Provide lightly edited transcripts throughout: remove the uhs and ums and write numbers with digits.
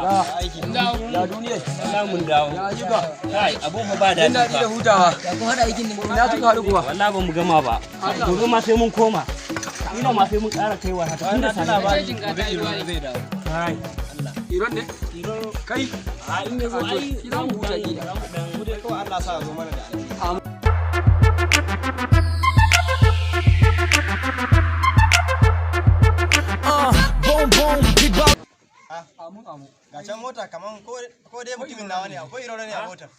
Ya duniya. Allah mun dawo. Ya jiga. Kai abun fa ba da Ina da hutawa. Ya kun hada aikin ne. Ina tuka haɗu kuwa. wallahi ba mu gama ba. Gobe ma sai mun koma. Ina ma sai mun ƙara kaiwa haka tunda sana ba. Zai dawo. Kai. Allah. Iron ne? Kai. A in yazo ai Iron huta gida. Mu dai kawai Allah sa zo mana da alheri. Amu. Ga can mota kaman ko dai mutumin nawa ne akwai irin ne a motar.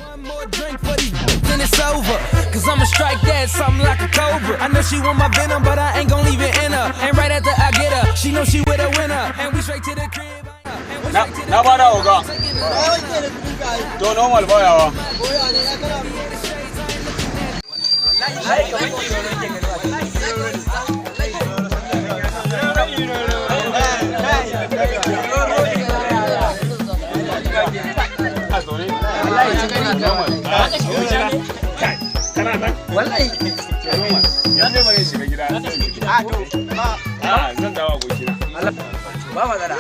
One more drink for these then it's over. Cause I'ma strike that something like a cobra. I know she want my venom, but I ain't gon' leave it in her. And right after I get her, she know she with a winner. And we straight to the crib. Na bada oga. To normal bayawa. Wallahi. Ya ne bare shiga gida. Zan dawo abokina. Ba magana.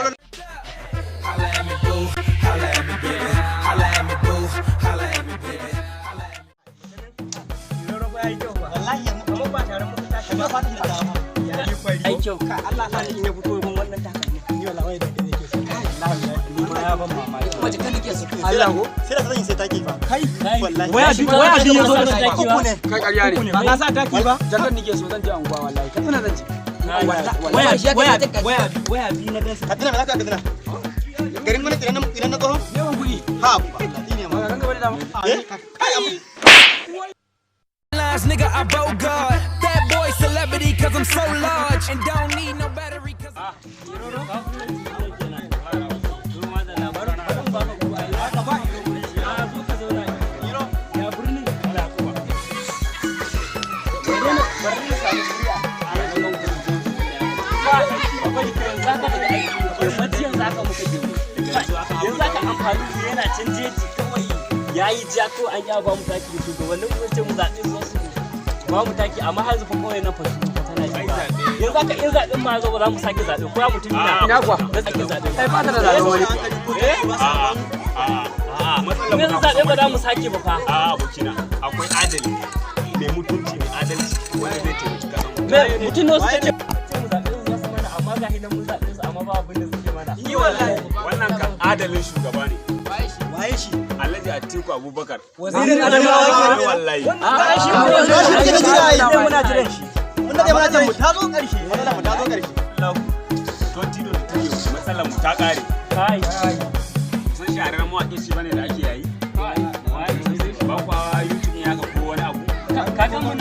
Holla at me, boo. Holla at me, baby. Holla at me, boo. Holla at me, baby. Wallahi yanzu kamar ba tare muka tashi ba fata da dama. Ya yi kwari. ai kyau ka Allah sa in ya fito mun wannan takalmi. Ni wallahi da nake so. Ni ma ya ban mamaki. Kuma jikan nake so. Allah ko? Sai da zan sai take fa. Kai wallahi. Waya bi yazo da taki ba. Kai ƙarya ne. Ba ka sa taki ba. Jakar nake so zan je anguwa wallahi. Ka tsina zan je. Waya bi na gansa. Kadina me zaka kadina? Garin mana idan na tsohon? Yawan kuɗi. Ha Allah dine ma. Kan gaba da dama. Kai abu. Lines, nigga, I broke God. That boy celebrity, cause I'm so large. And don't need no battery, cause yanzu aka amfani da yana can jeji kawai ya yi ja ko an ya ba mu taki da shugabannin kuma ce mu zaɓe su ba mu taki amma har zufa kawai na fasu tana ji ba yanzu aka in zaɓen ma zo ba za mu sake zaɓe ko ya mutum Ina kuwa. na sake zaɓe Kai ba ta da zaɓen wani. yanzu zaɓe ba za mu sake ba fa abokina akwai adali mai mutunci mai adalci wanda zai taimaki kasan mutum ne suka ce mu zaɓe su zasu mana amma ga hinan mun zaɓe su amma ba abin da suke mana Ni wallahi wannan kan adalin shugaba ne. Waye shi? Alhaji Atiku Abubakar. Wazirin Adamawa ke. Wallahi. Muna jiran shi. Wanda dai matsalar mu ta zo ƙarshe. Matsalar mu ta zo ƙarshe. 2023 matsalar mu ta ƙare. kai Sun shahararren mawaƙin shi bane da ake yayi. Ba kwa YouTube ne haka ko wani abu. ka ga mun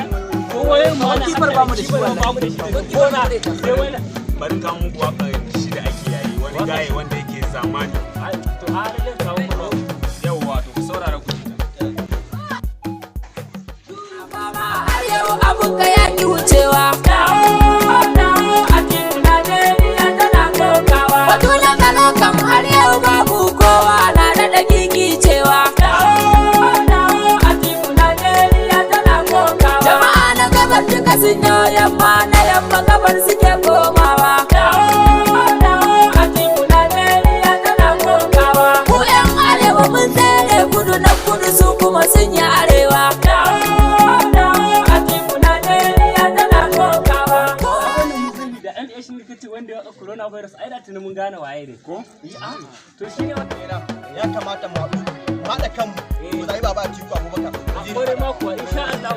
ko waye mu wannan Kifar ba mu da shi ba mu da shi ko na sai wai Bari ka muku waka shi da ake yayi wani gaye wanda yake zamani. to a lalle kawo mu Yawwa to ku saurara ku ji ta. Har yau abun ka ya ki wucewa. Batulan Kano kam har yau babu kowa na da gigicewa. Jama'a na gabar duka sun yi yamma na yamma gabar suke komawa. Ku 'yan arewa mun tsere kudu na kudu su kuma sun yi arewa. da an shi likiti wanda ya corona virus ai da tuni mun gane waye ne ko to shine Ya kamata mu haɗa kanmu. Mu zaɓi baba Atiku Abubakar. gore ma kuwa insha Allah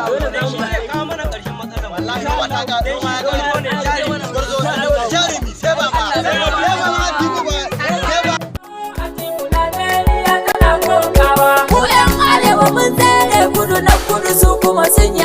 dole za mu yi ka mana karshen matsalar Wallahi ba ta ga ma jarumi sai baba. Sai baba Atiku ba. Sai baba. Ku 'yan arewa mun tsere kudu na kudu su kuma sun yi